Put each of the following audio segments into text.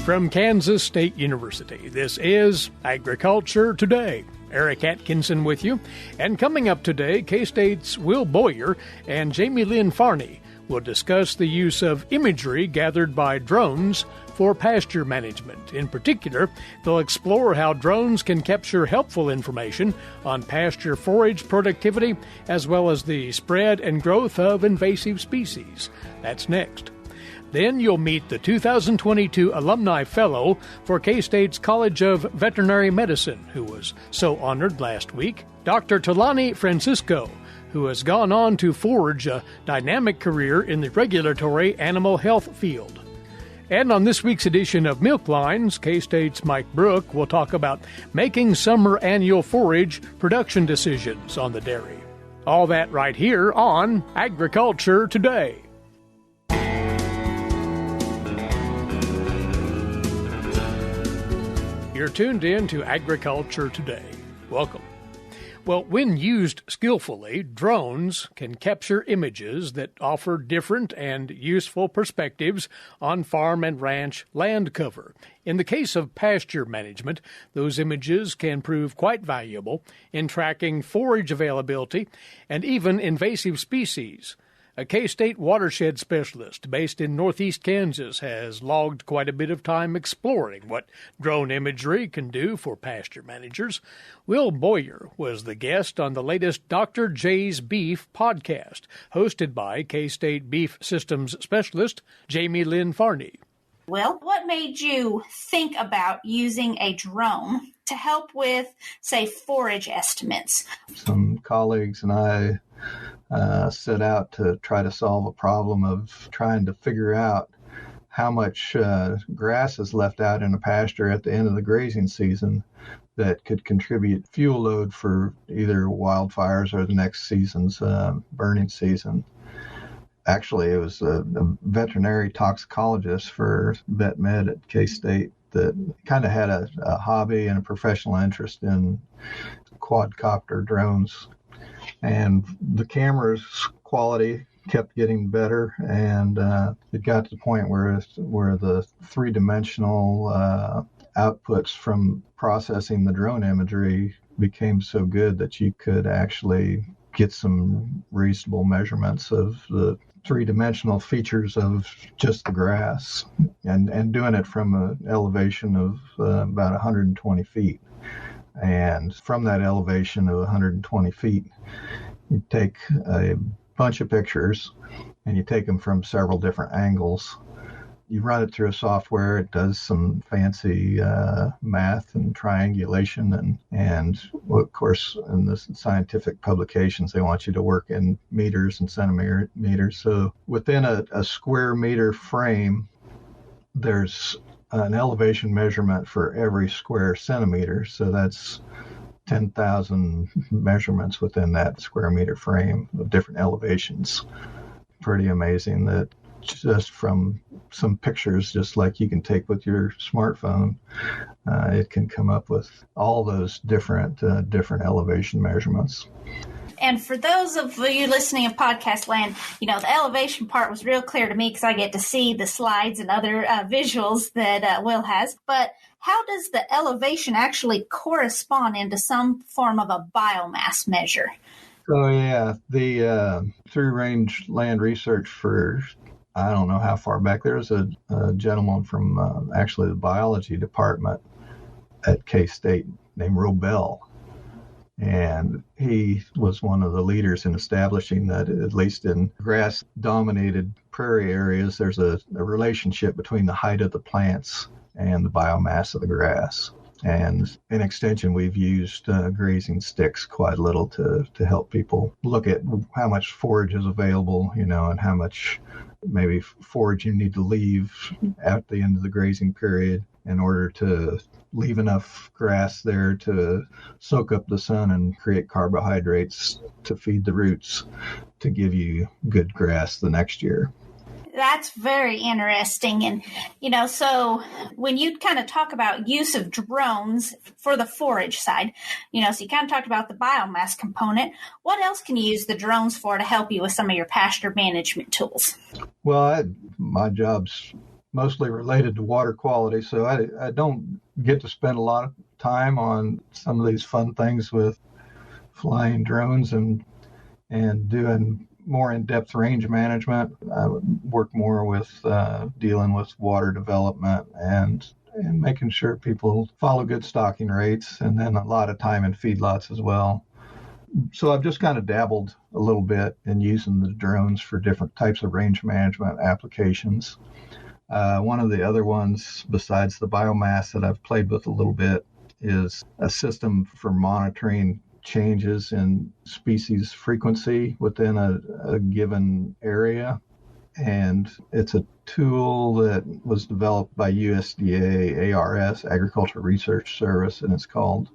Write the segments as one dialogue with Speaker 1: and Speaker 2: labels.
Speaker 1: from Kansas State University. This is Agriculture Today. Eric Atkinson with you. And coming up today, K-State's Will Boyer and Jaymelynn Farney will discuss the use of imagery gathered by drones for pasture management. In particular, they'll explore how drones can capture helpful information on pasture forage productivity, as well as the spread and growth of invasive species. That's next. Then you'll meet the 2022 Alumni Fellow for K-State's College of Veterinary Medicine, who was so honored last week, Dr. Tolani Francisco, who has gone on to forge a dynamic career in the regulatory animal health field. And on this week's edition of Milk Lines, K-State's Mike Brouk will talk about making summer annual forage production decisions on the dairy. All that right here on Agriculture Today. You're tuned in to Agriculture Today. Welcome. Well, when used skillfully, drones can capture images that offer different and useful perspectives on farm and ranch land cover. In the case of pasture management, those images can prove quite valuable in tracking forage availability and even invasive species. A K-State watershed specialist based in northeast Kansas has logged quite a bit of time exploring what drone imagery can do for pasture managers. Will Boyer was the guest on the latest Dr. J's Beef podcast, hosted by K-State beef systems specialist Jaymelynn Farney.
Speaker 2: Well, what made you think about using a drone to help with, say, forage estimates?
Speaker 3: Some colleagues and I set out to try to solve a problem of trying to figure out how much grass is left out in a pasture at the end of the grazing season that could contribute fuel load for either wildfires or the next season's burning season. Actually, it was a veterinary toxicologist for vet med at K-State that kind of had a hobby and a professional interest in quadcopter drones. And the camera's quality kept getting better, and it got to the point where the three-dimensional outputs from processing the drone imagery became so good that you could actually get some reasonable measurements of the three-dimensional features of just the grass, and doing it from an elevation of about 120 feet. And from that elevation of 120 feet, you take a bunch of pictures and you take them from several different angles. You run it through a software. It does some fancy math and triangulation. And well, of course, in the scientific publications, they want you to work in meters and centimeters. So within a square meter frame, there's an elevation measurement for every square centimeter. So that's 10,000 measurements within that square meter frame of different elevations. Pretty amazing that just from some pictures, just like you can take with your smartphone, it can come up with all those different elevation measurements.
Speaker 2: And for those of you listening in podcast land, the elevation part was real clear to me because I get to see the slides and other visuals that Will has. But how does the elevation actually correspond into some form of a biomass measure?
Speaker 3: So, yeah, the through-range land research for, I don't know how far back, there was a gentleman from actually the biology department at K-State named Robel. And he was one of the leaders in establishing that, at least in grass-dominated prairie areas, there's a relationship between the height of the plants and the biomass of the grass. And in extension, we've used grazing sticks quite a little to help people look at how much forage is available, and how much maybe forage you need to leave at the end of the grazing period in order to leave enough grass there to soak up the sun and create carbohydrates to feed the roots to give you good grass the next year.
Speaker 2: That's very interesting. And, so when you kind of talk about use of drones for the forage side, so you kind of talked about the biomass component. What else can you use the drones for to help you with some of your pasture management tools?
Speaker 3: Well, my job's mostly related to water quality, so I don't get to spend a lot of time on some of these fun things with flying drones and doing more in-depth range management. I would work more with dealing with water development and making sure people follow good stocking rates, and then a lot of time in feedlots as well. So I've just kind of dabbled a little bit in using the drones for different types of range management applications. One of the other ones, besides the biomass that I've played with a little bit, is a system for monitoring changes in species frequency within a given area. And it's a tool that was developed by USDA ARS, Agricultural Research Service, and it's called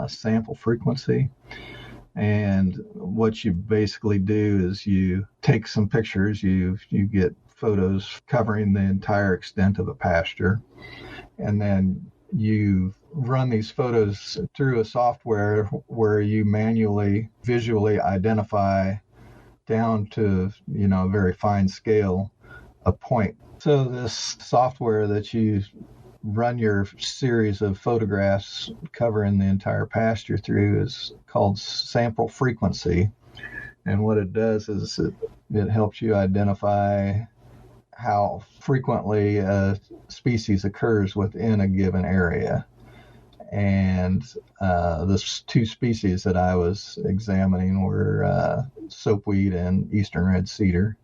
Speaker 3: sample frequency. And what you basically do is you take some pictures, you get photos covering the entire extent of a pasture, and then you run these photos through a software where you manually, visually identify down to, a very fine scale, a point. So this software that you run your series of photographs covering the entire pasture through is called sample frequency. And what it does is it helps you identify how frequently a species occurs within a given area. And the two species that I was examining were soapweed and eastern red cedar.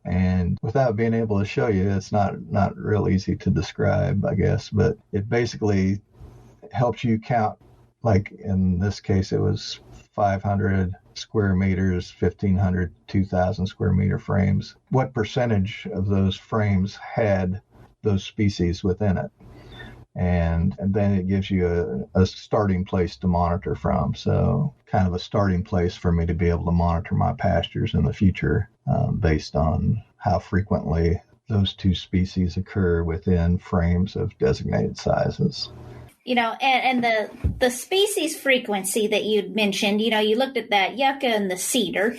Speaker 3: And without being able to show you, it's not real easy to describe, I guess, but it basically helps you count, like in this case, it was 500 square meters, 1,500, 2,000 square meter frames. What percentage of those frames had those species within it? And then it gives you a starting place to monitor from. So kind of a starting place for me to be able to monitor my pastures in the future based on how frequently those two species occur within frames of designated sizes.
Speaker 2: And the species frequency that you'd mentioned, you looked at that yucca and the cedar,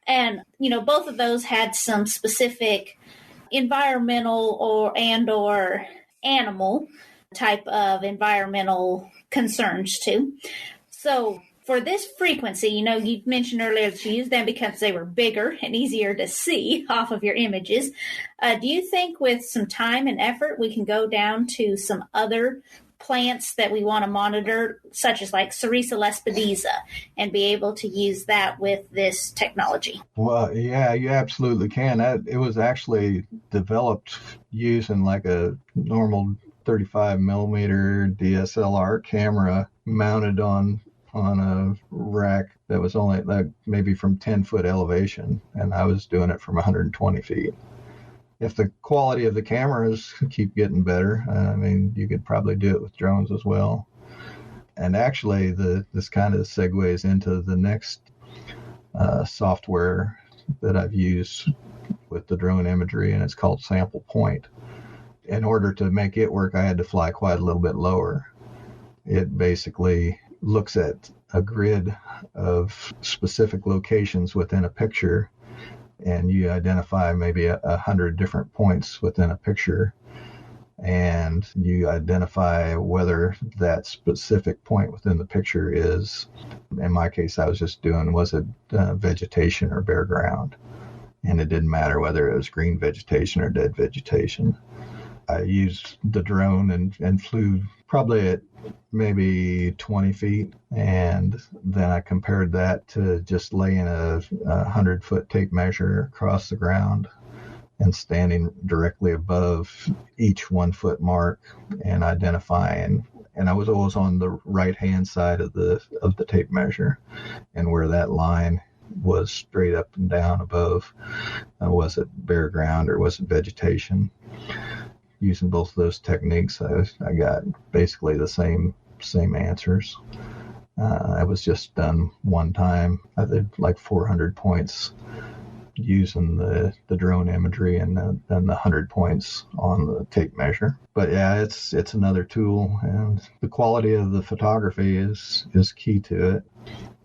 Speaker 2: and, both of those had some specific environmental or animal type of environmental concerns too. So for this frequency, you mentioned earlier that you used them because they were bigger and easier to see off of your images. Do you think with some time and effort, we can go down to some other plants that we want to monitor, such as like Cerisa lespedeza, and be able to use that with this technology?
Speaker 3: Well, yeah, you absolutely can. It was actually developed using like a normal 35 millimeter DSLR camera mounted on a rack that was only like maybe from 10-foot elevation, and I was doing it from 120 feet. If the quality of the cameras keep getting better, you could probably do it with drones as well. And actually, this kind of segues into the next software that I've used with the drone imagery, and it's called Sample Point. In order to make it work, I had to fly quite a little bit lower. It basically looks at a grid of specific locations within a picture, and you identify maybe 100 different points within a picture, and you identify whether that specific point within the picture is, in my case, I was just doing, was it vegetation or bare ground? And it didn't matter whether it was green vegetation or dead vegetation. I used the drone and flew probably at maybe 20 feet, and then I compared that to just laying a 100-foot tape measure across the ground and standing directly above each 1-foot mark and identifying. And I was always on the right-hand side of the tape measure, and where that line was straight up and down above, was it bare ground or was it vegetation? Using both of those techniques, I got basically the same answers. I was just done one time. I did like 400 points using the drone imagery, and then the 100 points on the tape measure. But yeah, it's another tool, and the quality of the photography is key to it.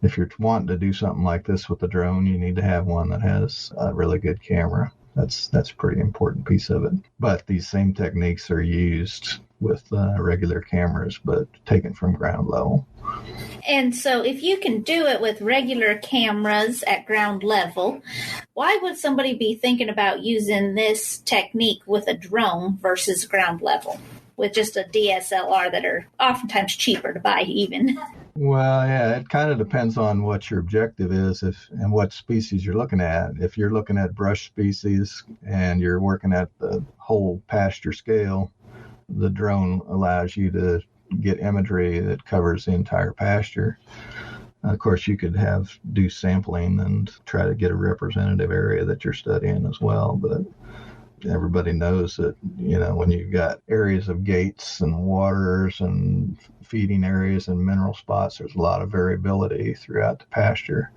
Speaker 3: If you're wanting to do something like this with the drone, you need to have one that has a really good camera. That's a pretty important piece of it. But these same techniques are used with regular cameras, but taken from ground level.
Speaker 2: And so if you can do it with regular cameras at ground level, why would somebody be thinking about using this technique with a drone versus ground level, with just a DSLR that are oftentimes cheaper to buy even?
Speaker 3: Well, yeah, it kind of depends on what your objective is and what species you're looking at. If you're looking at brush species and you're working at the whole pasture scale, the drone allows you to get imagery that covers the entire pasture. Of course, you could do sampling and try to get a representative area that you're studying as well, but everybody knows that, when you've got areas of gates and waters and feeding areas and mineral spots, there's a lot of variability throughout the pasture.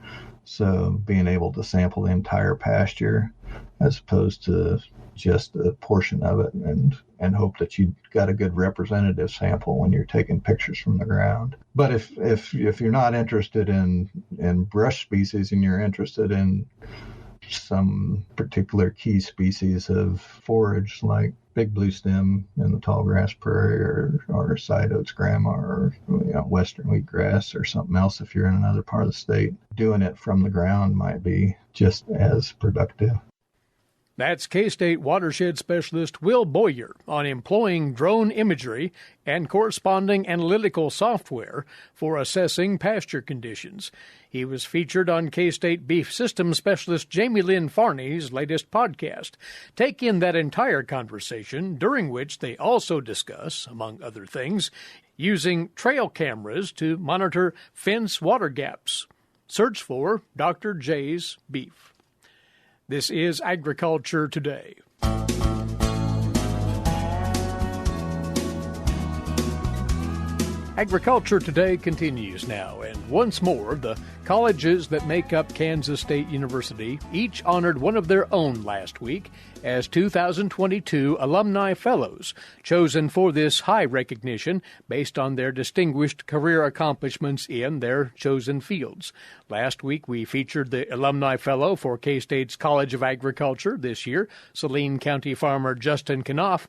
Speaker 3: So being able to sample the entire pasture as opposed to just a portion of it and hope that you got a good representative sample when you're taking pictures from the ground. But if you're not interested in brush species and you're interested in some particular key species of forage like big blue stem in the tall grass prairie or side oats grama or western wheatgrass or something else, if you're in another part of the state, doing it from the ground might be just as productive.
Speaker 1: That's K-State watershed specialist Will Boyer on employing drone imagery and corresponding analytical software for assessing pasture conditions. He was featured on K-State beef systems specialist Jaymelynn Farney's latest podcast. Take in that entire conversation, during which they also discuss, among other things, using trail cameras to monitor fence water gaps. Search for Dr. J's Beef. This is Agriculture Today. Agriculture Today continues now, and once more, the colleges that make up Kansas State University each honored one of their own last week as 2022 Alumni Fellows, chosen for this high recognition based on their distinguished career accomplishments in their chosen fields. Last week, we featured the Alumni Fellow for K-State's College of Agriculture this year, Saline County farmer Justin Knopf,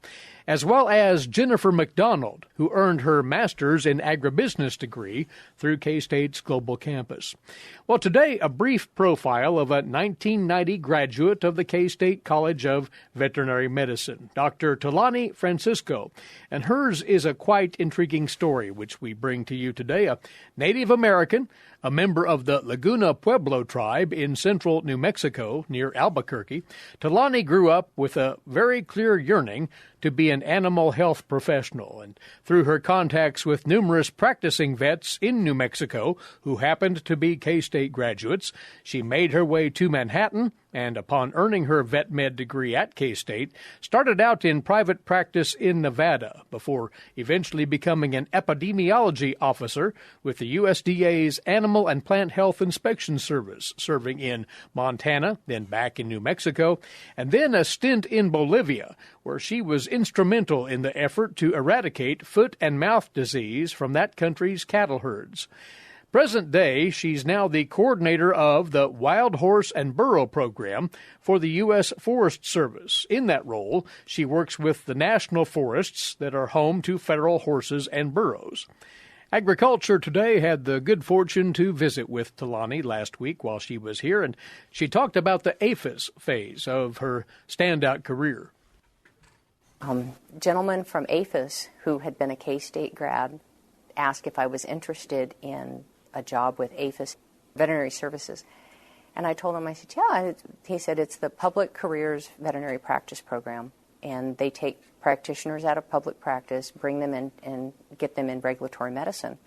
Speaker 1: as well as Jennifer McDonald, who earned her master's in agribusiness degree through K-State's Global Campus. Well, today, a brief profile of a 1990 graduate of the K-State College of Veterinary Medicine, Dr. Tolani Francisco, and hers is a quite intriguing story, which we bring to you today. A Native American, a member of the Laguna Pueblo tribe in central New Mexico near Albuquerque, Tolani grew up with a very clear yearning to be an animal health professional, and through her contacts with numerous practicing vets in New Mexico who happened to be K-State graduates, she made her way to Manhattan and, upon earning her vet med degree at K-State, started out in private practice in Nevada before eventually becoming an epidemiology officer with the USDA's Animal and Plant Health Inspection Service, serving in Montana, then back in New Mexico, and then a stint in Bolivia, where she was instrumental in the effort to eradicate foot and mouth disease from that country's cattle herds. Present day, she's now the coordinator of the Wild Horse and Burro program for the U.S. Forest Service. In that role, she works with the national forests that are home to federal horses and burros. Agriculture Today had the good fortune to visit with Tolani last week while she was here, and she talked about the APHIS phase of her standout career.
Speaker 4: Gentleman from APHIS, who had been a K-State grad, asked if I was interested in a job with APHIS Veterinary Services. And I told him, I said, yeah. He said, it's the Public Careers Veterinary Practice Program, and they take practitioners out of public practice, bring them in, and get them in regulatory medicine.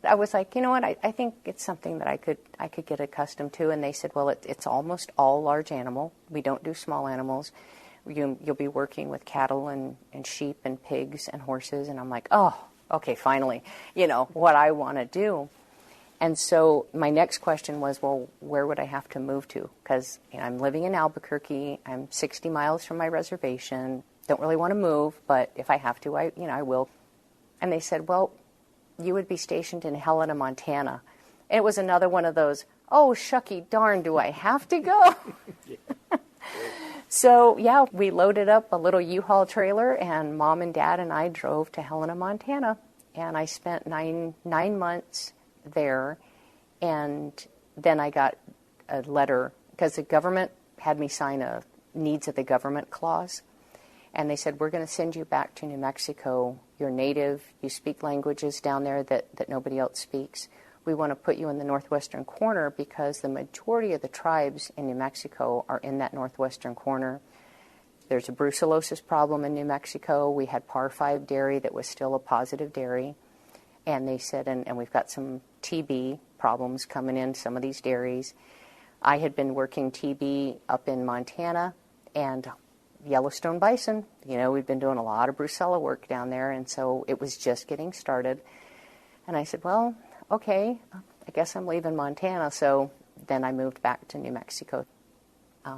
Speaker 4: I was like, you know what, I think it's something that I could get accustomed to. And they said, well, it's almost all large animal. We don't do small animals. You'll be working with cattle and sheep and pigs and horses. And I'm like, oh, okay, finally, what I want to do. And so my next question was, well, where would I have to move to? Because I'm living in Albuquerque. I'm 60 miles from my reservation. Don't really want to move, but if I have to, I will. And they said, well, you would be stationed in Helena, Montana. And it was another one of those, oh, shucky darn, do I have to go? So, yeah, we loaded up a little U-Haul trailer, and Mom and Dad and I drove to Helena, Montana. And I spent nine months there. And then I got a letter, because the government had me sign a needs of the government clause. And they said, we're going to send you back to New Mexico. You're native. You speak languages down there that nobody else speaks. We want to put you in the northwestern corner because the majority of the tribes in New Mexico are in that northwestern corner. There's a brucellosis problem in New Mexico. We had par 5 dairy that was still a positive dairy. And they said, and we've got some TB problems coming in some of these dairies. I had been working TB up in Montana and Yellowstone bison. You know, we've been doing a lot of brucella work down there, and so it was just getting started. And I said, well, okay, I guess I'm leaving Montana. So then I moved back to New Mexico.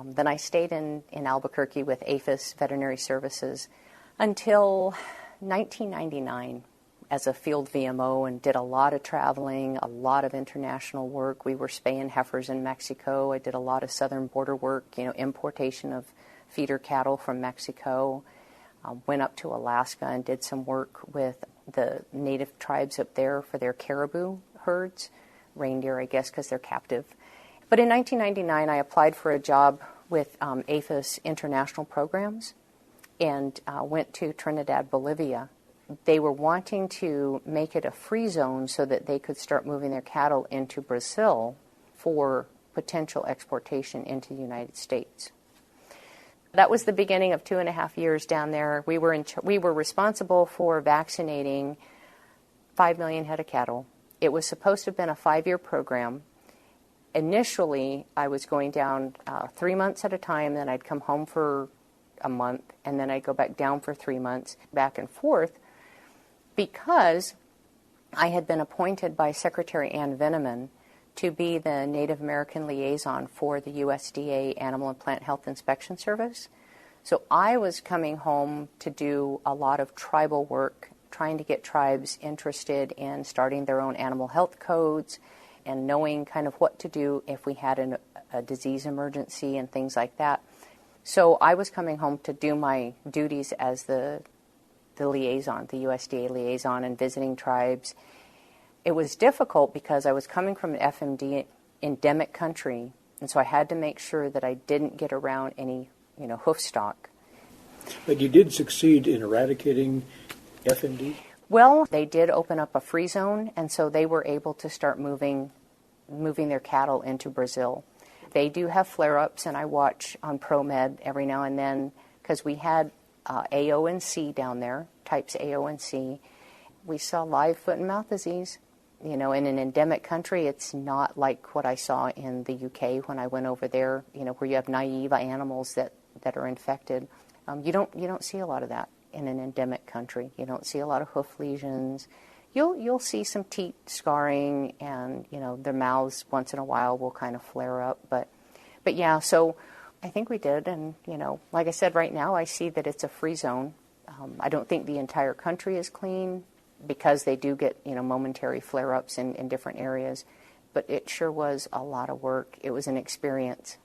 Speaker 4: Then I stayed in Albuquerque with APHIS Veterinary Services until 1999 as a field VMO, and did a lot of traveling, a lot of international work. We were spaying heifers in Mexico. I did a lot of southern border work, you know, importation of feeder cattle from Mexico. Went up to Alaska and did some work with the native tribes up there for their caribou herds, reindeer, I guess, because they're captive. But in 1999, I applied for a job with APHIS International Programs and went to Trinidad, Bolivia. They were wanting to make it a free zone so that they could start moving their cattle into Brazil for potential exportation into the United States. That was the beginning of 2.5 years down there. We were responsible for vaccinating 5 million head of cattle. It was supposed to have been a 5-year program. Initially, I was going down 3 months at a time, then I'd come home for a month, and then I'd go back down for 3 months, back and forth, because I had been appointed by Secretary Ann Veneman to be the Native American liaison for the USDA Animal and Plant Health Inspection Service. So I was coming home to do a lot of tribal work, trying to get tribes interested in starting their own animal health codes and knowing kind of what to do if we had a disease emergency and things like that. So I was coming home to do my duties as the liaison, the USDA liaison, and visiting tribes. It was difficult because I was coming from an FMD endemic country, and so I had to make sure that I didn't get around any, hoof stock.
Speaker 1: But you did succeed in eradicating FMD?
Speaker 4: Well, they did open up a free zone, and so they were able to start moving their cattle into Brazil. They do have flare-ups, and I watch on ProMed every now and then because we had AO and C down there, types AO and C. We saw live foot and mouth disease. In an endemic country, it's not like what I saw in the UK when I went over there, where you have naive animals that are infected. You don't see a lot of that in an endemic country. You don't see a lot of hoof lesions. You'll see some teat scarring, and their mouths once in a while will kind of flare up. But yeah, so I think we did, and like I said, right now I see that it's a free zone. I don't think the entire country is clean because they do get momentary flare-ups in different areas, but it sure was a lot of work. It was an experience.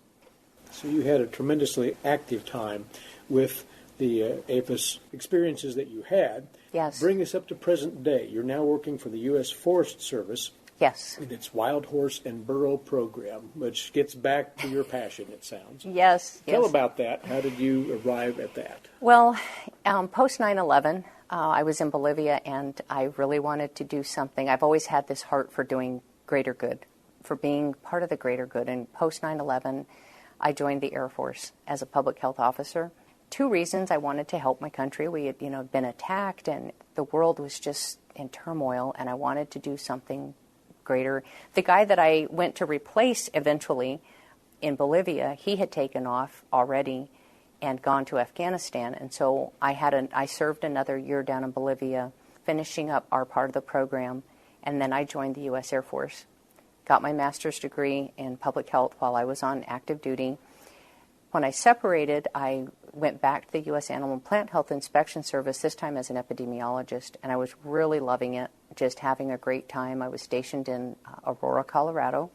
Speaker 1: So you had a tremendously active time with the APHIS experiences that you had.
Speaker 4: Yes.
Speaker 1: Bring us up to present day. You're now working for the U.S. Forest Service.
Speaker 4: Yes.
Speaker 1: In its Wild Horse and Burro program, which gets back to your passion, it sounds.
Speaker 4: Yes.
Speaker 1: Tell about that. How did you arrive at that?
Speaker 4: Well, post 9/11, I was in Bolivia, and I really wanted to do something. I've always had this heart for doing greater good, for being part of the greater good. And post 9/11, I joined the Air Force as a public health officer. 2 reasons: I wanted to help my country. We had, been attacked, and the world was just in turmoil, and I wanted to do something greater. The guy that I went to replace eventually in Bolivia, he had taken off already and gone to Afghanistan, and so I served another year down in Bolivia, finishing up our part of the program, and then I joined the U.S. Air Force. Got my master's degree in public health while I was on active duty. When I separated, I went back to the U.S. Animal and Plant Health Inspection Service, this time as an epidemiologist, and I was really loving it, just having a great time. I was stationed in Aurora, Colorado,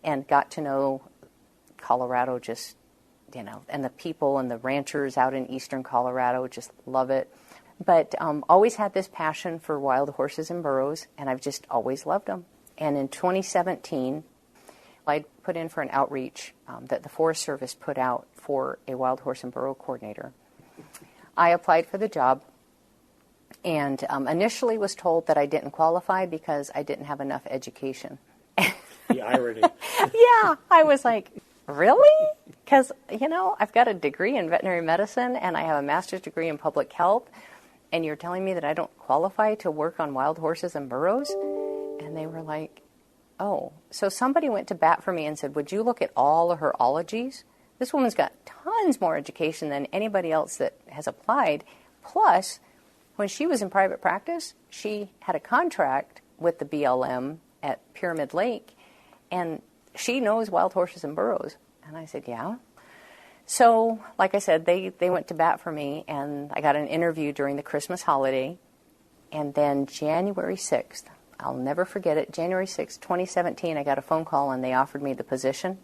Speaker 4: and got to know Colorado just and the people and the ranchers out in eastern Colorado just love it. But always had this passion for wild horses and burros, and I've just always loved them. And in 2017, I put in for an outreach that the Forest Service put out for a wild horse and burro coordinator. I applied for the job and initially was told that I didn't qualify because I didn't have enough education.
Speaker 1: The irony.
Speaker 4: Yeah, I was like, really? Because, I've got a degree in veterinary medicine and I have a master's degree in public health, and you're telling me that I don't qualify to work on wild horses and burros? And they were like, oh. So somebody went to bat for me and said, would you look at all of her ologies? This woman's got tons more education than anybody else that has applied. Plus, when she was in private practice, she had a contract with the BLM at Pyramid Lake, and she knows wild horses and burros. And I said, yeah. So, like I said, they went to bat for me, and I got an interview during the Christmas holiday. And then January 6th, I'll never forget it, January 6th, 2017, I got a phone call, and they offered me the position.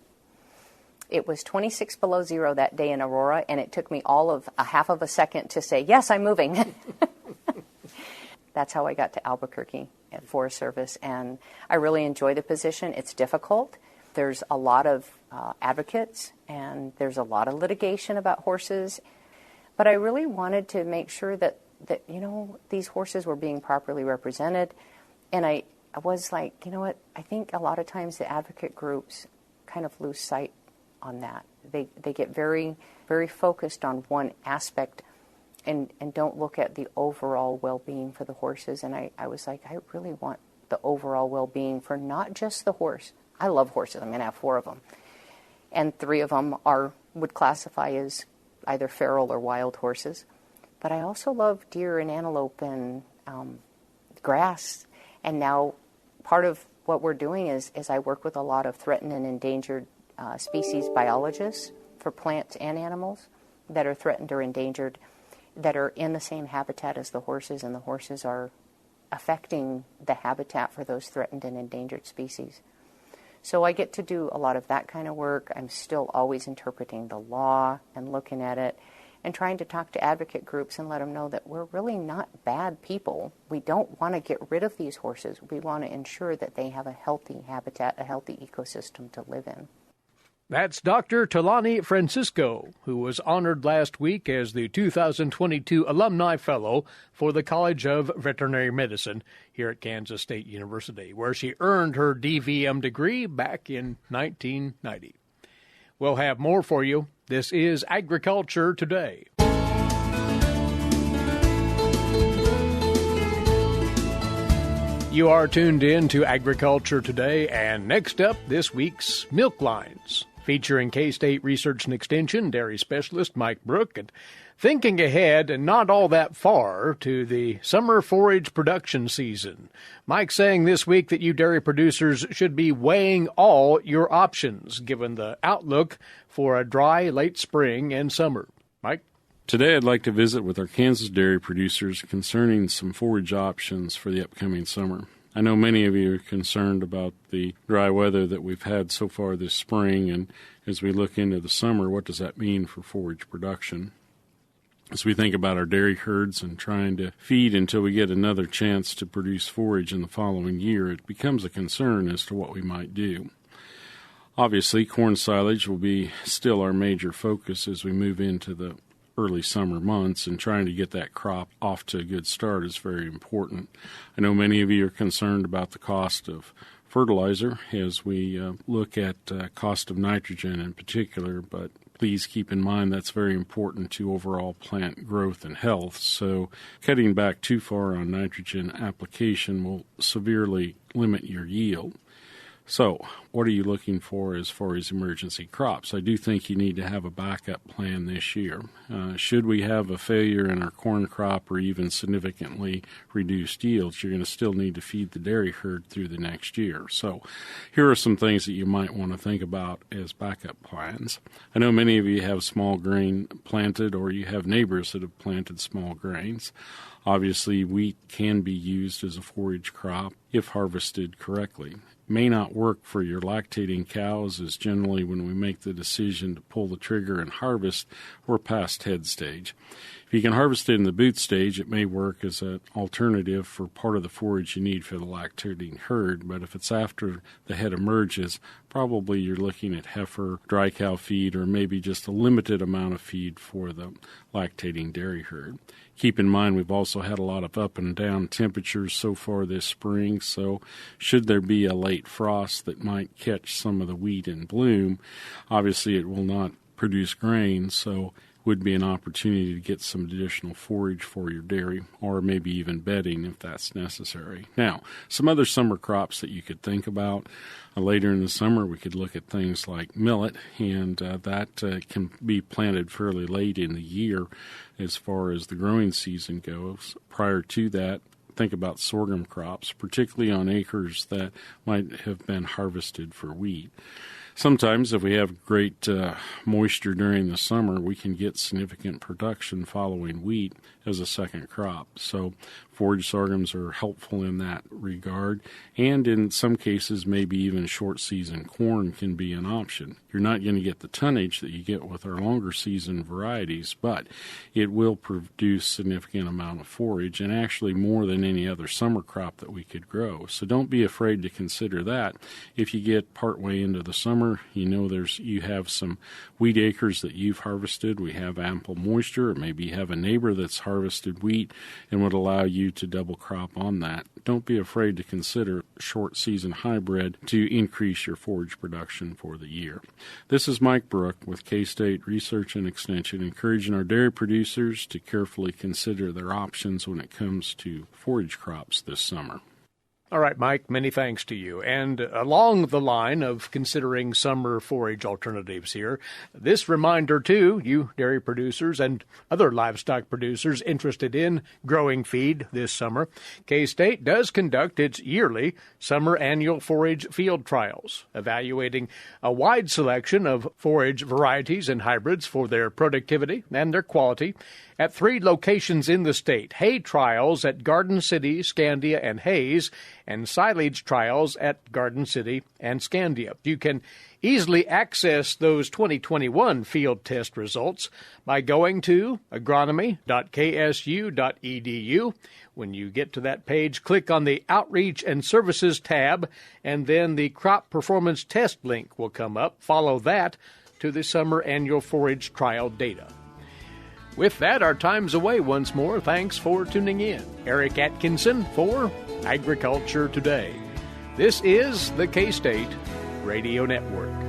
Speaker 4: It was 26 below zero that day in Aurora, and it took me all of a half of a second to say, yes, I'm moving. That's how I got to Albuquerque at Forest Service, and I really enjoy the position. It's difficult. There's a lot of advocates, and there's a lot of litigation about horses, but I really wanted to make sure that these horses were being properly represented, and I was like, what, I think a lot of times the advocate groups kind of lose sight on that. They get very, very focused on one aspect and don't look at the overall well-being for the horses. And I was like, I really want the overall well-being for not just the horse. I love horses. I'm going to have 4 of them. And 3 of them would classify as either feral or wild horses. But I also love deer and antelope and grass. And now part of what we're doing is I work with a lot of threatened and endangered species biologists for plants and animals that are threatened or endangered, that are in the same habitat as the horses, and the horses are affecting the habitat for those threatened and endangered species. So I get to do a lot of that kind of work. I'm still always interpreting the law and looking at it and trying to talk to advocate groups and let them know that we're really not bad people. We don't want to get rid of these horses. We want to ensure that they have a healthy habitat, a healthy ecosystem to live in.
Speaker 1: That's Dr. Tolani Francisco, who was honored last week as the 2022 Alumni Fellow for the College of Veterinary Medicine here at Kansas State University, where she earned her DVM degree back in 1990. We'll have more for you. This is Agriculture Today. You are tuned in to Agriculture Today, and next up, this week's Milk Lines, featuring K-State Research and Extension dairy specialist Mike Brouk, and thinking ahead and not all that far to the summer forage production season. Mike saying this week that you dairy producers should be weighing all your options given the outlook for a dry late spring and summer. Mike?
Speaker 5: Today I'd like to visit with our Kansas dairy producers concerning some forage options for the upcoming summer. I know many of you are concerned about the dry weather that we've had so far this spring, and as we look into the summer, what does that mean for forage production? As we think about our dairy herds and trying to feed until we get another chance to produce forage in the following year, it becomes a concern as to what we might do. Obviously, corn silage will be still our major focus as we move into the early summer months, and trying to get that crop off to a good start is very important. I know many of you are concerned about the cost of fertilizer as we look at cost of nitrogen in particular, but please keep in mind that's very important to overall plant growth and health. So cutting back too far on nitrogen application will severely limit your yield. So what are you looking for as far as emergency crops? I do think you need to have a backup plan this year. Should we have a failure in our corn crop or even significantly reduced yields, you're going to still need to feed the dairy herd through the next year. So here are some things that you might want to think about as backup plans. I know many of you have small grain planted, or you have neighbors that have planted small grains. Obviously, wheat can be used as a forage crop if harvested correctly. May not work for your your lactating cows is generally when we make the decision to pull the trigger and harvest or past head stage. If you can harvest it in the boot stage, it may work as an alternative for part of the forage you need for the lactating herd, but if it's after the head emerges, probably you're looking at heifer, dry cow feed, or maybe just a limited amount of feed for the lactating dairy herd. Keep in mind we've also had a lot of up and down temperatures so far this spring, so should there be a late frost that might catch some of the wheat in bloom, obviously it will not produce grain, so would be an opportunity to get some additional forage for your dairy, or maybe even bedding if that's necessary. Now, some other summer crops that you could think about. Later in the summer, we could look at things like millet, and that can be planted fairly late in the year as far as the growing season goes. Prior to that, think about sorghum crops, particularly on acres that might have been harvested for wheat. Sometimes, if we have great moisture during the summer, we can get significant production following wheat as a second crop. So forage sorghums are helpful in that regard, and in some cases, maybe even short-season corn can be an option. You're not going to get the tonnage that you get with our longer-season varieties, but it will produce significant amount of forage, and actually more than any other summer crop that we could grow. So don't be afraid to consider that. If you get partway into the summer, you know you have some wheat acres that you've harvested. We have ample moisture, or maybe you have a neighbor that's harvested wheat and would allow you to double crop on that. Don't be afraid to consider short season hybrid to increase your forage production for the year. This is Mike Brouk with K-State Research and Extension, encouraging our dairy producers to carefully consider their options when it comes to forage crops this summer.
Speaker 1: All right, Mike, many thanks to you. And along the line of considering summer forage alternatives here, this reminder to you dairy producers and other livestock producers interested in growing feed this summer, K-State does conduct its yearly summer annual forage field trials, evaluating a wide selection of forage varieties and hybrids for their productivity and their quality at 3 locations in the state: hay trials at Garden City, Scandia, and Hayes, and silage trials at Garden City and Scandia. You can easily access those 2021 field test results by going to agronomy.ksu.edu. When you get to that page, click on the Outreach and Services tab, and then the Crop Performance Test link will come up. Follow that to the summer annual forage trial data. With that, our time's away once more. Thanks for tuning in. Eric Atkinson for Agriculture Today. This is the K-State Radio Network.